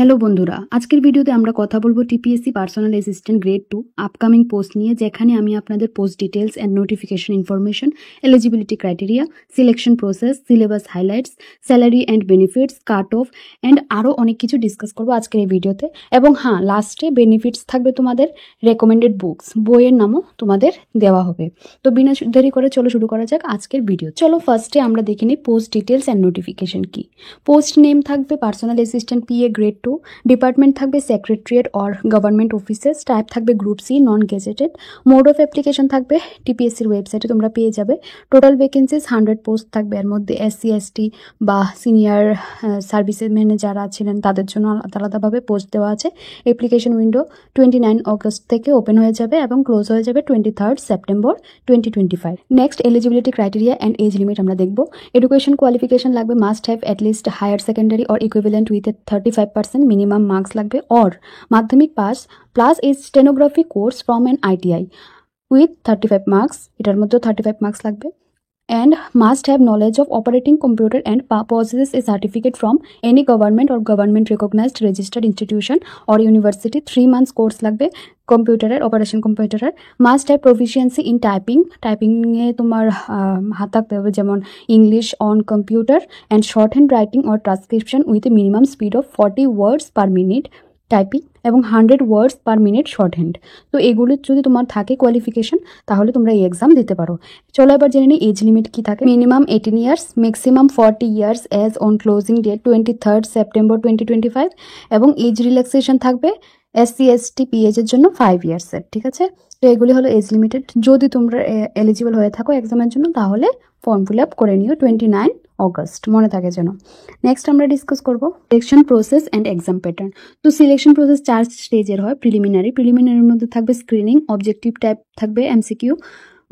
Hello বন্ধুরা, আজকের ভিডিওতে আমরা কথা বলবো TPSC personal assistant grade 2 upcoming post নিয়ে, যেখানে আমি আপনাদের post details and notification information, eligibility criteria, selection process, syllabus highlights, salary and benefits, cut off and আরও অনেক কিছু ডিসকাস করবো আজকের এই ভিডিওতে। এবং হ্যাঁ, লাস্টে বেনিফিটস থাকবে, তোমাদের রেকমেন্ডেড বুকস, বইয়ের নামও তোমাদের দেওয়া হবে। তো বিনা দেরি করে চলো শুরু করা যাক আজকের ভিডিও। চলো ফার্স্টে আমরা দেখে নিই পোস্ট ডিটেলস অ্যান্ড নোটিফিকেশন কি। পোস্ট নেম থাকবে personal assistant PA grade 2, department থাকবে secretariat or government offices, type থাকবে group C non gazetted, mode of application থাকবে টিপিএসসির ওয়েবসাইটে তোমরা পেয়ে যাবে। টোটাল ভ্যাকেন্সিস 100 পোস্ট থাকবে, এর মধ্যে এসসি এসটি বা সিনিয়র সার্ভিসেস ম্যানে যারা ছিলেন তাদের জন্য আলাদা আলাদাভাবে পোস্ট দেওয়া আছে। অ্যাপ্লিকেশন উইন্ডো 29 অগস্ট থেকে ওপেন হয়ে যাবে এবং ক্লোজ হয়ে যাবে 23 September 2025। Next eligibility criteria and age limit আমরা দেখব। এডুকেশন কোয়ালিফিকেশন লাগবে must have at least higher secondary or equivalent with 35% minimum marks লাগবে, অর মাধ্যমিক পাস প্লাস এই stenography course from an ITI with 35 marks, এটার মধ্যেও 35 মার্কস লাগবে। And must have knowledge of operating computer and possesses a certificate from any government or government recognized registered institution or university। 3 months course লাগবে কম্পিউটারের, operation কম্পিউটারের। Must have proficiency in টাইপিংয়ে তোমার হাত থাকতে হবে, যেমন English on computer and short hand writing or transcription with a minimum speed of 40 words per minute typing এবং 100 ওয়ার্ডস per minute short hand. তো এগুলো যদি তোমার থাকে কোয়ালিফিকেশন, তাহলে তোমরা এই এক্সাম দিতে পারো। চলো এবার জেনে নিই এজ লিমিট কি থাকে। Minimum 18 years, maximum 40 years as on closing date 23 September 2025, এবং এজ রিল্যাক্সেশন থাকবে এসসি এসটি পিএইচের জন্য 5 ইয়ার্সের। ঠিক আছে, তো এগুলি হলো এজ লিমিটেড। যদি তোমরা এলিজিবল হয়ে থাকো এক্সামের জন্য, তাহলে ফর্ম ফিল আপ করে নিও 29 অগস্ট, মনে থাকে যেন। নেক্সট আমরা ডিসকাস করবো selection process and exam pattern. তো সিলেকশন প্রসেস 4 স্টেজের হয়। প্রিলিমিনারির মধ্যে থাকবে স্ক্রিনিং, অবজেক্টিভ টাইপ থাকবে এমসিকিউ,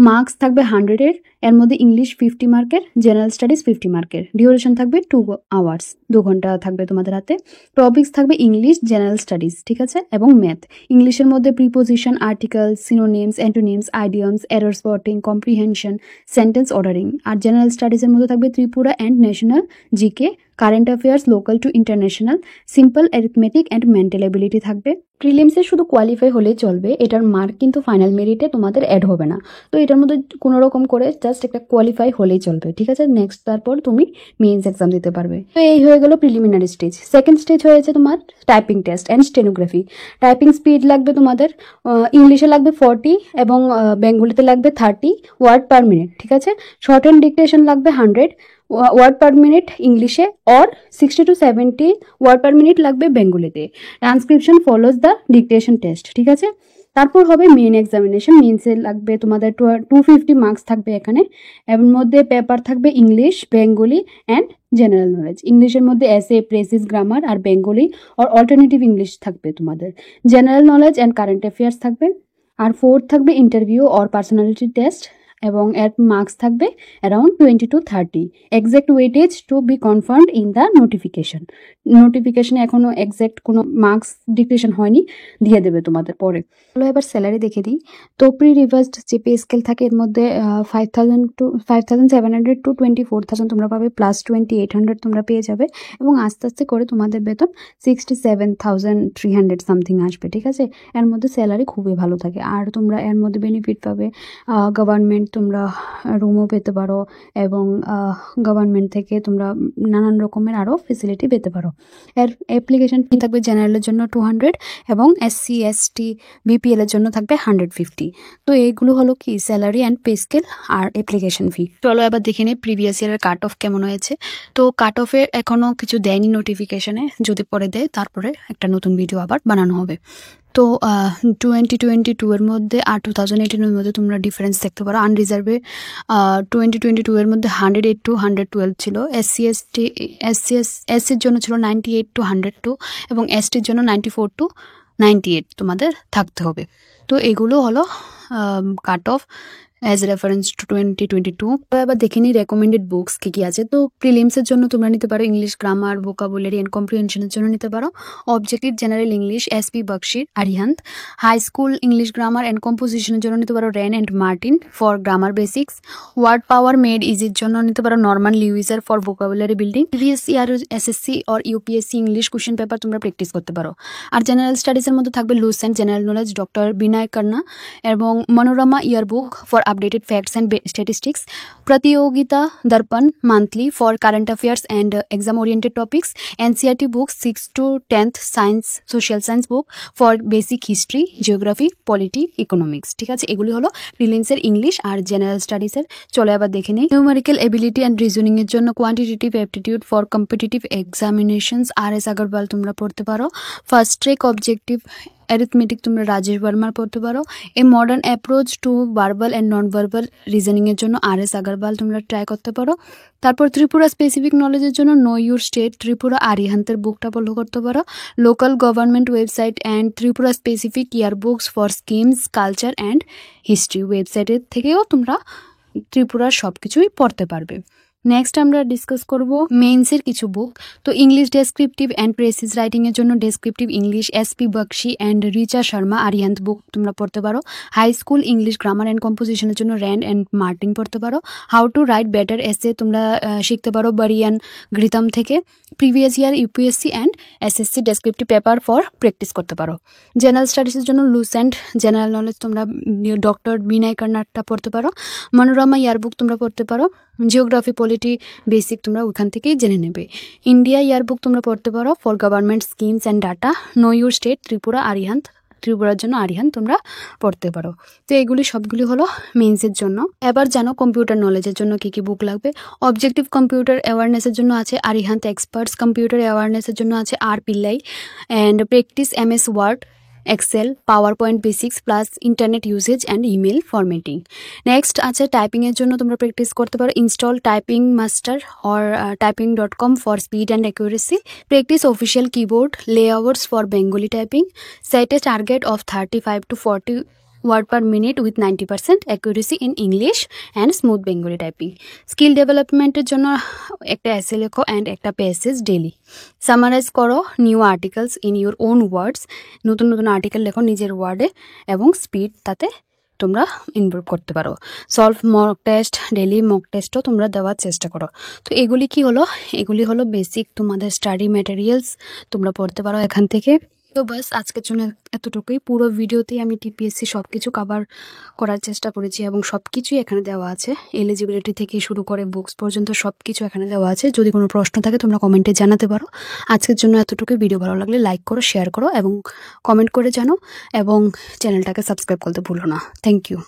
মার্কস থাকবে 100-এর, এর মধ্যে ইংলিশ 50 মার্কের, জেনারেল স্টাডিজ 50 মার্কের, ডিউরেশন থাকবে 2 আওয়ার্স, 2 ঘন্টা থাকবে তোমাদের হাতে। টপিক্স থাকবে ইংলিশ, জেনারেল স্টাডিজ, ঠিক আছে, এবং ম্যাথ। ইংলিশের মধ্যে preposition, article, synonyms, antonyms, idioms, error spotting, comprehension, sentence ordering. আর জেনারেল স্টাডিজের মধ্যে থাকবে Tripura and national GK, current affairs, local to international, simple arithmetic and mental ability থাকবে। প্রিলিমসে শুধু কোয়ালিফাই হলেই চলবে, এটার মার্ক কিন্তু ফাইনাল মেরিটে তোমাদের অ্যাড হবে না। তো এটার মধ্যে কোনো রকম করে জাস্ট একটা কোয়ালিফাই হলেই চলবে, ঠিক আছে। নেক্সট তারপর তুমি মেইনস এক্সাম দিতে পারবে। তো এই হয়ে গেল প্রিলিমিনারি স্টেজ। সেকেন্ড স্টেজ হয়েছে তোমার typing test and stenography. Typing speed লাগবে তোমাদের, ইংলিশে লাগবে 40 এবং বেঙ্গলিতে লাগবে 30 ওয়ার্ড পার মিনিট, ঠিক আছে। শর্ট হ্যান্ড ডিকটেশন লাগবে 100 ওয়ার্ড পার মিনিট ইংলিশে, or 60 to 70 word per minute লাগবে বেঙ্গলিতে। Transcription follows the dictation test, ঠিক আছে। তারপর হবে মেন এক্সামিনেশন। মেন্সে লাগবে তোমাদের 250 মার্কস থাকবে এখানে। এর মধ্যে পেপার থাকবে English, Bengali and general knowledge. ইংলিশের মধ্যে এসে, প্রেসিস, গ্রামার, আর বেঙ্গলি অর অল্টারনেটিভ ইংলিশ থাকবে তোমাদের। General knowledge and current affairs থাকবে। আর ফোর্থ থাকবে ইন্টারভিউ অর পার্সোনালিটি টেস্ট, এবং এর মার্কস থাকবে around 20 to 30। Exact weightage to be confirmed in the নোটিফিকেশনে এখনো এক্সাক্ট কোনো মার্কস ডিক্লেরেশন হয়নি, দিয়ে দেবে তোমাদের পরে। চলো এবার স্যালারি দেখে দিই। তো প্রি রিভাইজড যে পে স্কেল থাকে, এর মধ্যে 5,700 to 24,000 তোমরা পাবে, প্লাস 2,800 তোমরা পেয়ে যাবে, এবং আস্তে আস্তে করে তোমাদের বেতন 67,300 সামথিং আসবে, ঠিক আছে। এর মধ্যে স্যালারি খুবই ভালো থাকে। আর তোমরা এর মধ্যে বেনিফিট পাবে, গভর্নমেন্ট তোমরা রুমও পেতে পারো, এবং গভর্নমেন্ট থেকে তোমরা নানান রকমের আরও ফেসিলিটি পেতে পারো। এর অ্যাপ্লিকেশন ফি থাকবে জেনারেলের জন্য 200, এবং এসসি এসটি বিপিএল এর জন্য থাকবে 150। তো এইগুলো হলো কি স্যালারি অ্যান্ড পে স্কেল আর অ্যাপ্লিকেশন ফি। চলো এবার দেখে নিই প্রিভিয়াস ইয়ারের কাট অফ কেমন হয়েছে। তো কাট অফে এখনও কিছু দেয়নি নোটিফিকেশনে, যদি পরে দেয় তারপরে একটা নতুন ভিডিও আবার বানানো হবে। তো 2022 এর মধ্যে আর 2018 এর মধ্যে তোমরা ডিফারেন্স দেখতে পারো। আনরিজার্ভে 2022 এর মধ্যে 108 to 112 ছিল, এসসির জন্য ছিল 98 to 102, এবং এসটির জন্য 94 to 98 তোমাদের থাকতে হবে। তো এগুলো হলো cut off as reference to 2022। তো এবার দেখে নিই রেকমেন্ডেড বুকস কী আছে। তো প্রিলিমসের জন্য তোমরা নিতে পারো ইংলিশ গ্রামার, ভোকাবুলারি অ্যান্ড কম্প্রিহেনশনের জন্য নিতে পারো অবজেক্টিভ জেনারেল ইংলিশ, এসপি বক্সির, Arihant. High school English grammar and কম্পোজিশনের জন্য নিতে পারো wren and martin for grammar basics. Word power made ইজির জন্য নিতে পারো নরমান লিউইজার for vocabulary building. Previous year SSC or UPSC English question paper তোমরা প্র্যাকটিস করতে পারো। আর জেনারেল স্টাডিজের মধ্যে থাকবে Lucent general knowledge doctor Vinay Khanna এবং Manorama yearbook for updated facts and statistics. Pratiyogita Darpan monthly for current affairs and exam oriented topics. NCERT book 6 to 10th science social science book for basic history, geography, polity, economics. ঠিক আছে, এগুলি হলো প্রিলিমসের English আর general স্টাডিজের। চলো এবার দেখে নিই numerical ability and রিজনিংয়ের জন্য quantitative aptitude for competitive examinations RS Agarwal তোমরা পড়তে পারো। ফার্স্ট ট্রেক অবজেক্টিভ অ্যারিথমেটিক তোমরা রাজেশ বর্মার পড়তে পারো। A modern approach to verbal and non verbal রিজনিংয়ের জন্য RS আগরওয়াল তোমরা ট্রাই করতে পারো। তারপর ত্রিপুরা স্পেসিফিক নলেজের জন্য নো ইউর স্টেট ত্রিপুরা আরিহান্তের বুকটা ফলো করতে পারো। Local government website and Tripura specific year books for schemes, culture and history ওয়েবসাইটের থেকেও তোমরা ত্রিপুরার সব কিছুই পড়তে পারবে। নেক্সট আমরা ডিসকাস করব মেইনসের কিছু বুক। তো ইংলিশ ডেসক্রিপটিভ অ্যান্ড প্রেসিস রাইটিংয়ের জন্য descriptive English SP Bakshi and Richa Sharma Arihant book তোমরা পড়তে পারো। High school English grammar and কম্পোজিশনের জন্য র্যান্ড অ্যান্ড মার্টিন পড়তে পারো। হাউ টু রাইট বেটার এসে তোমরা শিখতে পারো বারিয়ান ঘৃতম থেকে। Previous year UPSC and SSC descriptive paper for practice করতে পারো। জেনারেল স্টাডিজের জন্য লুসেন্ট জেনারেল নলেজ তোমরা ডক্টর বিনয় কর্নারটা পড়তে পারো। মনোরমা ইয়ারবুক তোমরা পড়তে পারো। জিওগ্রাফি, পলিটি বেসিক তোমরা ওখান থেকেই জেনে নেবে। ইন্ডিয়া ইয়ারবুক তোমরা পড়তে পারো for government schemes and data. No your state Tripura Arihant ত্রিপুরার জন্য আরিহান্ত তোমরা পড়তে পারো। তো এগুলি সবগুলি হলো মেইনসের জন্য। এবার জানো কম্পিউটার নলেজের জন্য কী কী বুক লাগবে। অবজেক্টিভ কম্পিউটার অ্যাওয়ারনেসের জন্য আছে আরিহান্ত এক্সপার্টস। কম্পিউটার অ্যাওয়ারনেসের জন্য আছে আর পিল্লাই and practice MS Word, Excel, PowerPoint basics plus internet usage and email formatting. Next আছে টাইপিংয়ের জন্য তোমরা প্র্যাকটিস করতে পারো install typing master or typing.com for speed and accuracy. Practice official keyboard layouts for Bengali typing. Set a target of 35 to 40 word per minute with 90% accuracy in English and smooth Bengali typing. Skill ডেভেলপমেন্টের জন্য একটা এসে লেখো and একটা passage daily. Summarise করো new articles in your own words. নতুন নতুন article লেখো নিজের ওয়ার্ডে এবং স্পিড তাতে তোমরা ইমপ্রুভ করতে পারো। Solve mock test, daily mock টেস্টও তোমরা দেওয়ার চেষ্টা করো। তো এগুলি কি হলো, এগুলি হলো বেসিক তোমাদের স্টাডি ম্যাটেরিয়ালস, তোমরা পড়তে পারো এখান থেকে। তো বাস আজকের জন্য এতটুকুই। পুরো ভিডিওতেই আমি টিপিএসসি সব কিছু কভার করার চেষ্টা করেছি এবং সব কিছুই এখানে দেওয়া আছে। এলিজিবিলিটি থেকে শুরু করে বুকস পর্যন্ত সব কিছু এখানে দেওয়া আছে। যদি কোনো প্রশ্ন থাকে তোমরা কমেন্টে জানাতে পারো। আজকের জন্য এতটুকুই। ভিডিও ভালো লাগলে লাইক করো, শেয়ার করো এবং কমেন্ট করে জানো এবং চ্যানেলটাকে সাবস্ক্রাইব করতে ভুলো না। Thank you.